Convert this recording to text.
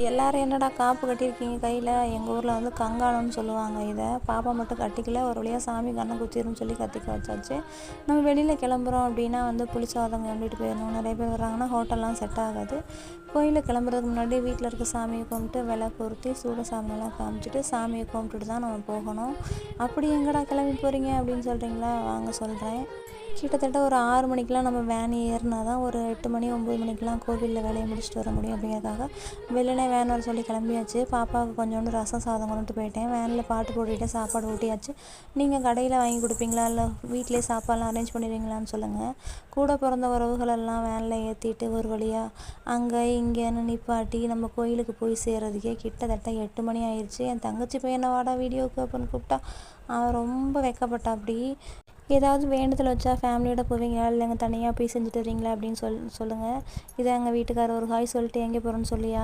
எல்லாரும் என்னடா காப்பு கட்டியிருக்கீங்க கையில்? எங்கள் ஊரில் வந்து கங்காணம்னு சொல்லுவாங்க இதை. பாப்பா மட்டும் கட்டிக்கல, ஒரு வழியாக சாமி கண்ணை குத்திருன்னு சொல்லி கத்திக்க வச்சாச்சு. நம்ம வெளியில் கிளம்புறோம் அப்படின்னா வந்து புளி சாதம் கொண்டுட்டு போயிடணும். நிறைய பேர் வர்றாங்கன்னா ஹோட்டல்லாம் செட் ஆகாது. கோயிலுக்கு கிளம்புறதுக்கு முன்னாடி வீட்டில் இருக்க சாமியை கும்பிட்டு விளக்கு பொருத்தி சூட சாமியெல்லாம் காமிச்சிட்டு சாமியை கும்பிட்டுட்டு தான் நம்ம போகணும். அப்படி எங்கடா கிளம்பி போகிறீங்க அப்படின்னு சொல்கிறீங்களா? வாங்க சொல்கிறேன். கிட்டத்தட்ட ஒரு 6 மணிக்கெலாம் நம்ம வேன் ஏறினா தான் ஒரு 8 மணி 9 மணிக்கெலாம் கோவிலில் வேலையை முடிச்சுட்டு வர முடியும். அப்படிங்கிறதுக்காக வெளிலனே வேன் வர சொல்லி கிளம்பியாச்சு. பாப்பாவுக்கு கொஞ்சோண்டு ரசம் சாதம் கொண்டுட்டு போயிட்டேன். வேனில் பாட்டு போட்டுகிட்டே சாப்பாடு ஊட்டியாச்சு. நீங்கள் கடையில் வாங்கி கொடுப்பீங்களா இல்லை வீட்டிலே சாப்பாடெலாம் அரேஞ்ச் பண்ணிடுவீங்களான்னு சொல்லுங்கள். கூட பிறந்த உறவுகளெல்லாம் வேனில் ஏற்றிட்டு ஒரு வழியாக அங்கே இங்கேன்னு நிப்பாட்டி நம்ம கோயிலுக்கு போய் சேர்றதுக்கே கிட்டத்தட்ட 8 மணி ஆயிடுச்சு. என் தங்கச்சி பையனை வாடா வீடியோவுக்கு அப்படின்னு கூப்பிட்டா அவன் ரொம்ப வெக்கப்பட்டா. அப்படி ஏதாவது வேண்டுதல் வச்சா ஃபேமிலியோட போவீங்களா இல்லைங்க தனியாக போய் செஞ்சுட்டு வரீங்களா அப்படின்னு சொல்லுங்கள். இதை எங்கள் வீட்டுக்காரர் ஒரு ஹாய் சொல்லிட்டு எங்கே போகிறோன்னு சொல்லியா